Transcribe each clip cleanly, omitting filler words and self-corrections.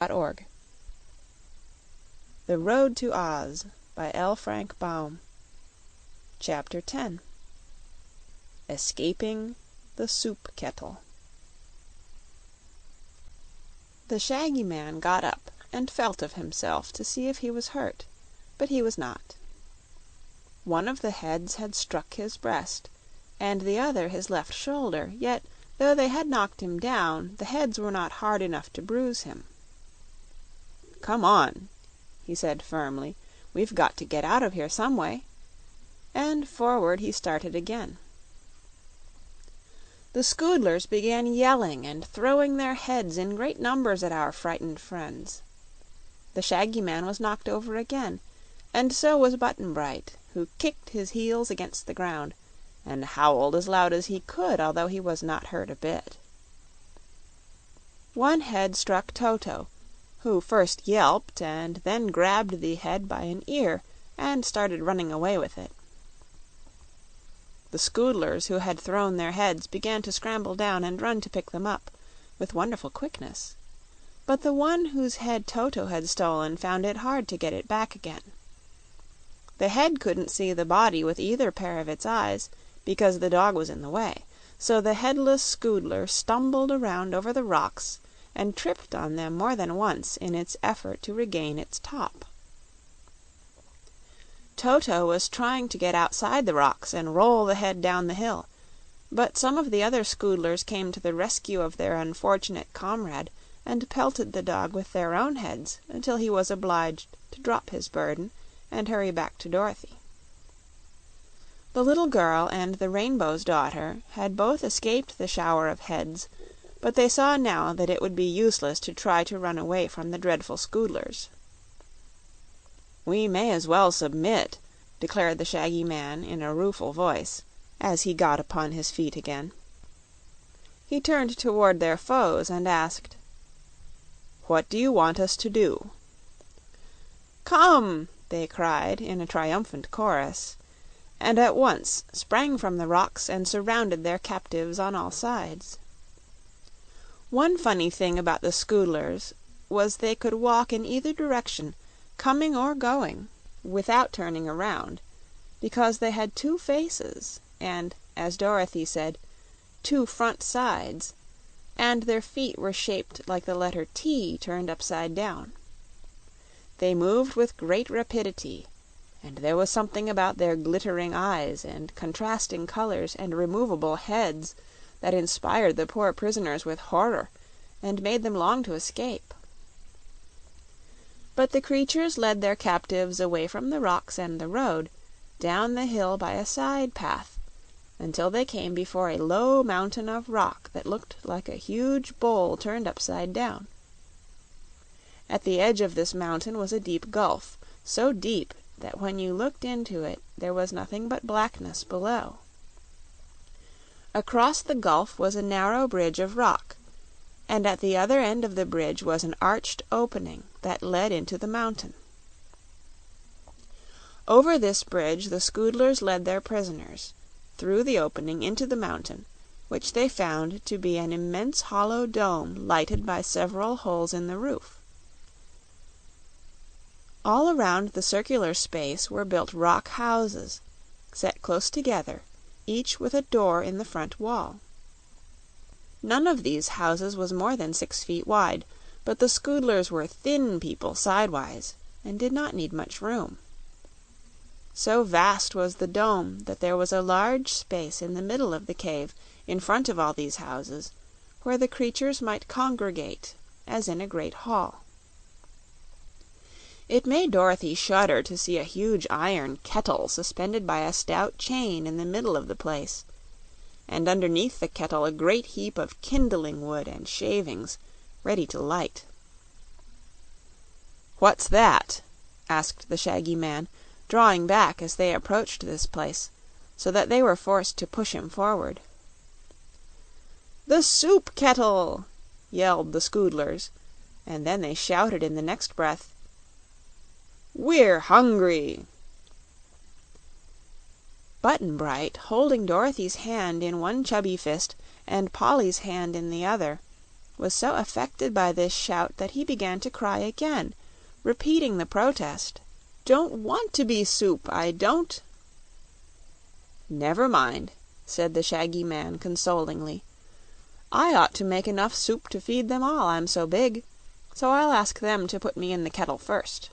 The Road to Oz by FrankBaum. Chapter 10. Escaping the Soup Kettle. The Shaggy Man got up and felt of himself to see if he was hurt, but he was not. One of the heads had struck his breast, and the other his left shoulder, yet though they had knocked him down, the heads were not hard enough to bruise him. "Come on," he said firmly. "We've got to get out of here some way." And forward he started again. The Scoodlers began yelling and throwing their heads in great numbers at our frightened friends. The Shaggy Man was knocked over again, and so was Button-Bright, who kicked his heels against the ground and howled as loud as he could, although he was not hurt a bit. One head struck Toto, who first yelped and then grabbed the head by an ear and started running away with it. The Scoodlers who had thrown their heads began to scramble down and run to pick them up, with wonderful quickness, but the one whose head Toto had stolen found it hard to get it back again. The head couldn't see the body with either pair of its eyes, because the dog was in the way, so the headless Scoodler stumbled around over the rocks and tripped on them more than once in its effort to regain its top. Toto was trying to get outside the rocks and roll the head down the hill, but some of the other Scoodlers came to the rescue of their unfortunate comrade and pelted the dog with their own heads until he was obliged to drop his burden and hurry back to Dorothy. The little girl and the Rainbow's Daughter had both escaped the shower of heads, but they saw now that it would be useless to try to run away from the dreadful Scoodlers. "We may as well submit," declared the Shaggy Man in a rueful voice, as he got upon his feet again. He turned toward their foes and asked, "What do you want us to do?" "Come!" they cried in a triumphant chorus, and at once sprang from the rocks and surrounded their captives on all sides. One funny thing about the Scoodlers was they could walk in either direction, coming or going, without turning around, because they had two faces and, as Dorothy said, two front sides, and their feet were shaped like the letter T turned upside down. They moved with great rapidity, and there was something about their glittering eyes and contrasting colors and removable heads that inspired the poor prisoners with horror and made them long to escape. But the creatures led their captives away from the rocks and the road, down the hill by a side path, until they came before a low mountain of rock that looked like a huge bowl turned upside down. At the edge of this mountain was a deep gulf, so deep that when you looked into it there was nothing but blackness below. Across the gulf was a narrow bridge of rock, and at the other end of the bridge was an arched opening that led into the mountain. Over this bridge the Scoodlers led their prisoners, through the opening into the mountain, which they found to be an immense hollow dome lighted by several holes in the roof. All around the circular space were built rock houses, set close together, each with a door in the front wall. None of these houses was more than 6 feet wide, but the Scoodlers were thin people sidewise and did not need much room. So vast was the dome that there was a large space in the middle of the cave, in front of all these houses, where the creatures might congregate, as in a great hall. It made Dorothy shudder to see a huge iron kettle suspended by a stout chain in the middle of the place, and underneath the kettle a great heap of kindling wood and shavings, ready to light. "What's that?" asked the Shaggy Man, drawing back as they approached this place, so that they were forced to push him forward. "The soup kettle!" yelled the Scoodlers, and then they shouted in the next breath, "We're hungry!" Button-Bright, holding Dorothy's hand in one chubby fist and Polly's hand in the other, was so affected by this shout that he began to cry again, repeating the protest: "Don't want to be soup, I don't." "Never mind," said the shaggy man, consolingly. "I ought to make enough soup to feed them all, I'm so big. So I'll ask them to put me in the kettle first."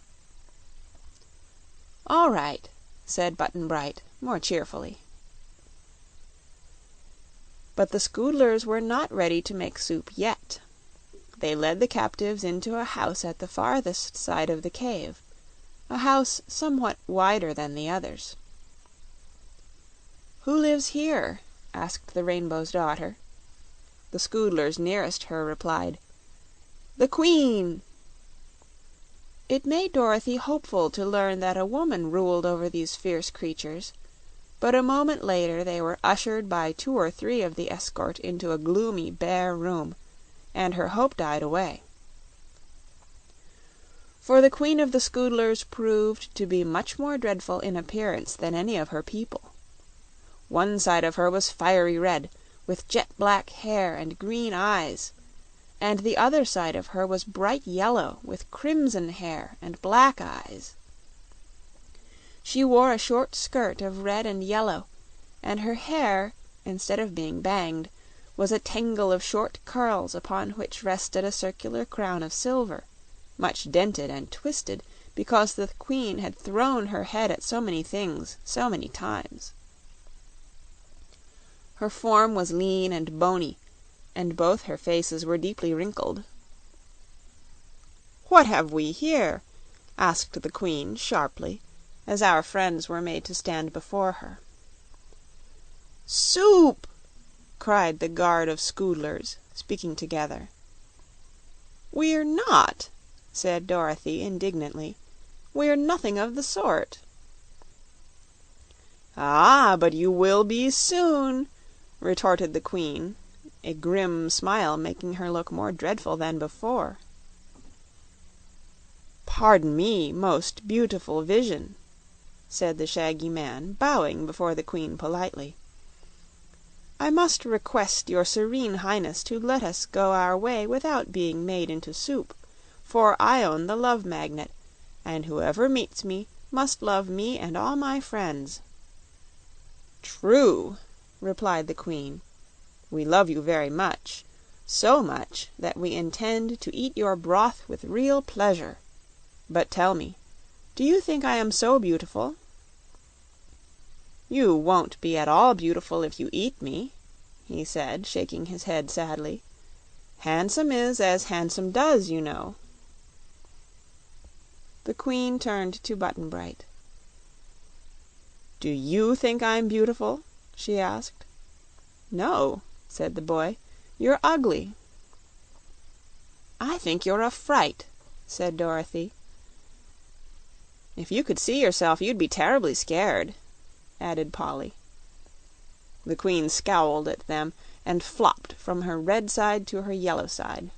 "All right," said Button-Bright, more cheerfully. But the Scoodlers were not ready to make soup yet. They led the captives into a house at the farthest side of the cave, a house somewhat wider than the others. "Who lives here?" asked the Rainbow's Daughter. The Scoodlers nearest her replied, "The Queen." It made Dorothy hopeful to learn that a woman ruled over these fierce creatures, but a moment later they were ushered by 2 or 3 of the escort into a gloomy, bare room, and her hope died away. For the Queen of the Scoodlers proved to be much more dreadful in appearance than any of her people. One side of her was fiery red, with jet black hair and green eyes, and the other side of her was bright yellow, with crimson hair and black eyes. She wore a short skirt of red and yellow, and her hair, instead of being banged, was a tangle of short curls upon which rested a circular crown of silver, much dented and twisted because the Queen had thrown her head at so many things so many times. Her form was lean and bony, and both her faces were deeply wrinkled. "What have we here?" asked the Queen, sharply, as our friends were made to stand before her. "Soup!" cried the guard of Scoodlers, speaking together. "We're not," said Dorothy, indignantly. "We're nothing of the sort." "Ah, but you will be soon," retorted the Queen, a grim smile making her look more dreadful than before. "Pardon me, most beautiful vision," said the shaggy man, bowing before the Queen politely. "I must request your Serene Highness to let us go our way without being made into soup, for I own the Love Magnet, and whoever meets me must love me and all my friends." "True," replied the Queen. "We love you very much, so much that we intend to eat your broth with real pleasure. But tell me, do you think I am so beautiful?" "You won't be at all beautiful if you eat me," he said, shaking his head sadly. "Handsome is as handsome does, you know." The Queen turned to Button-Bright. "Do you think I'm beautiful?" she asked. "No," said the boy. "You're ugly." "I think you're a fright," said Dorothy. "If you could see yourself you'd be terribly scared," added Polly. The Queen scowled at them and flopped from her red side to her yellow side.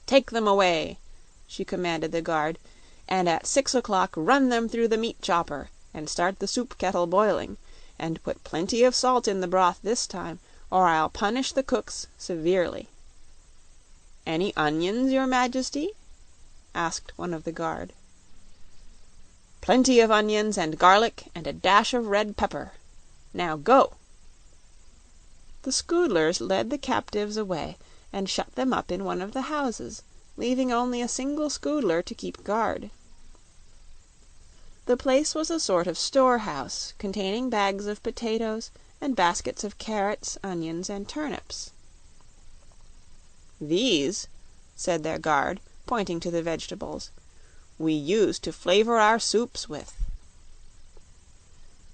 "Take them away," she commanded the guard, "and at 6 o'clock run them through the meat chopper and start the soup kettle boiling. And put plenty of salt in the broth this time, or I'll punish the cooks severely." "Any onions, your Majesty?" asked one of the guard. "Plenty of onions and garlic and a dash of red pepper. Now go!" The Scoodlers led the captives away and shut them up in one of the houses, leaving only a single Scoodler to keep guard. The place was a sort of storehouse, containing bags of potatoes and baskets of carrots, onions, and turnips. "These," said their guard, pointing to the vegetables, "we use to flavor our soups with."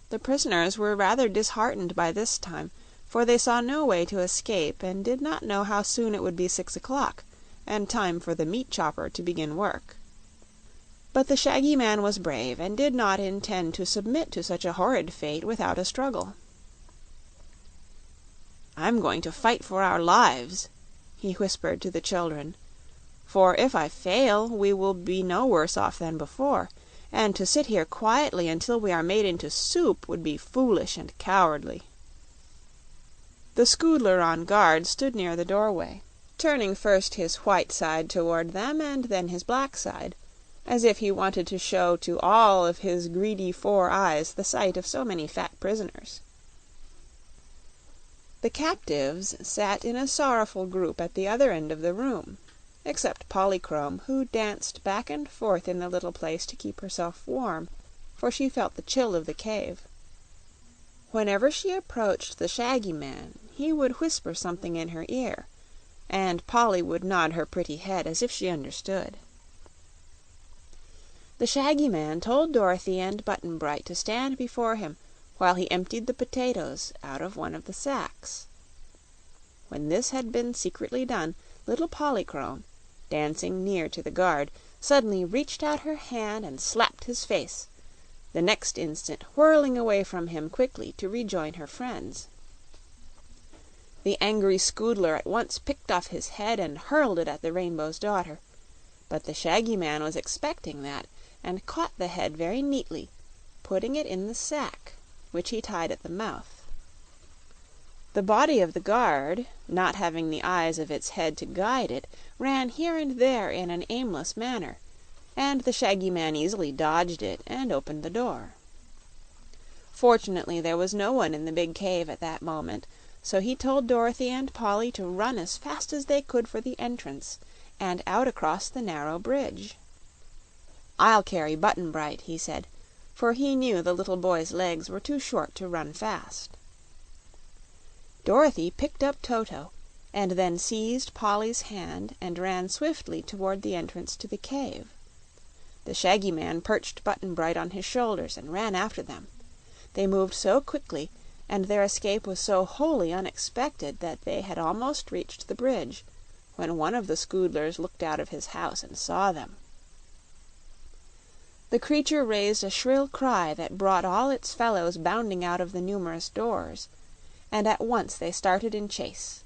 The prisoners were rather disheartened by this time, for they saw no way to escape and did not know how soon it would be 6 o'clock, and time for the meat chopper to begin work. But the shaggy man was brave, and did not intend to submit to such a horrid fate without a struggle. "I'm going to fight for our lives," he whispered to the children, "for if I fail we will be no worse off than before, and to sit here quietly until we are made into soup would be foolish and cowardly." The Scoodler on guard stood near the doorway. turning first his white side toward them and then his black side, as if he wanted to show to all of his greedy 4 eyes the sight of so many fat prisoners. The captives sat in a sorrowful group at the other end of the room, except Polychrome, who danced back and forth in the little place to keep herself warm, for she felt the chill of the cave. Whenever she approached the Shaggy Man, he would whisper something in her ear, and Polly would nod her pretty head as if she understood. The Shaggy Man told Dorothy and Button-Bright to stand before him while he emptied the potatoes out of one of the sacks. When this had been secretly done, little Polychrome, dancing near to the guard, suddenly reached out her hand and slapped his face, the next instant whirling away from him quickly to rejoin her friends. The angry Scoodler at once picked off his head and hurled it at the Rainbow's Daughter, but the Shaggy Man was expecting that and caught the head very neatly, putting it in the sack, which he tied at the mouth. The body of the guard, not having the eyes of its head to guide it, ran here and there in an aimless manner, and the Shaggy Man easily dodged it and opened the door. Fortunately, there was no one in the big cave at that moment, so he told Dorothy and Polly to run as fast as they could for the entrance and out across the narrow bridge. "I'll carry Button-Bright," he said, for he knew the little boy's legs were too short to run fast. Dorothy picked up Toto, and then seized Polly's hand and ran swiftly toward the entrance to the cave. The Shaggy Man perched Button-Bright on his shoulders and ran after them. They moved so quickly, and their escape was so wholly unexpected that they had almost reached the bridge, when one of the Scoodlers looked out of his house and saw them. The creature raised a shrill cry that brought all its fellows bounding out of the numerous doors, and at once they started in chase.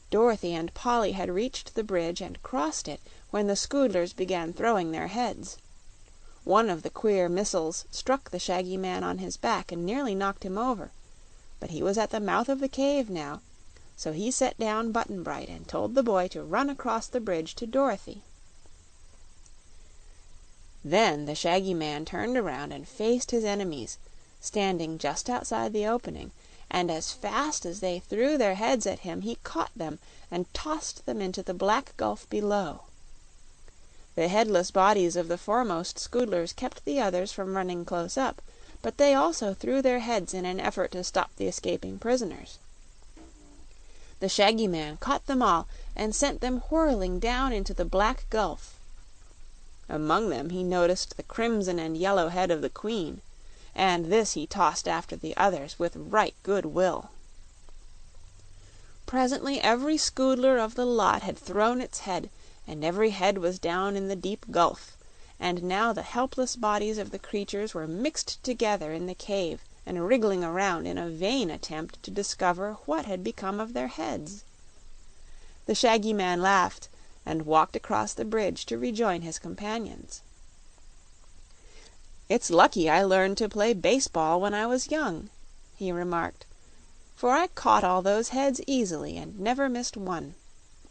Dorothy and Polly had reached the bridge and crossed it when the Scoodlers began throwing their heads. One of the queer missiles struck the Shaggy Man on his back and nearly knocked him over, but he was at the mouth of the cave now, so he set down Button-Bright and told the boy to run across the bridge to Dorothy. Then the Shaggy Man turned around and faced his enemies, standing just outside the opening, and as fast as they threw their heads at him he caught them and tossed them into the black gulf below. The headless bodies of the foremost Scoodlers kept the others from running close up, but they also threw their heads in an effort to stop the escaping prisoners. The Shaggy Man caught them all and sent them whirling down into the black gulf. Among them he noticed the crimson and yellow head of the Queen, and this he tossed after the others with right good will. Presently every Scoodler of the lot had thrown its head, and every head was down in the deep gulf, and now the helpless bodies of the creatures were mixed together in the cave and wriggling around in a vain attempt to discover what had become of their heads. The Shaggy Man laughed and walked across the bridge to rejoin his companions. "It's lucky I learned to play baseball when I was young," he remarked, "for I caught all those heads easily and never missed one.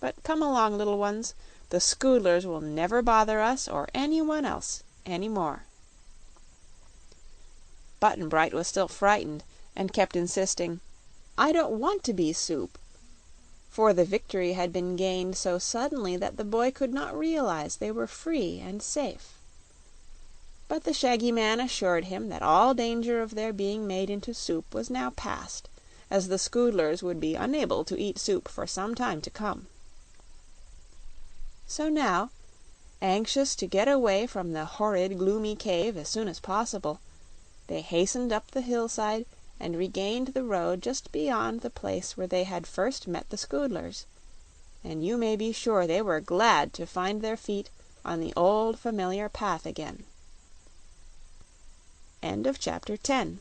But come along, little ones. The Scoodlers will never bother us or anyone else any more." Button-Bright was still frightened and kept insisting, "I don't want to be soup," for the victory had been gained so suddenly that the boy could not realize they were free and safe. But the Shaggy Man assured him that all danger of their being made into soup was now past, as the Scoodlers would be unable to eat soup for some time to come. So now, anxious to get away from the horrid, gloomy cave as soon as possible, they hastened up the hillside and regained the road just beyond the place where they had first met the Scoodlers, and you may be sure they were glad to find their feet on the old familiar path again. End of Chapter 10.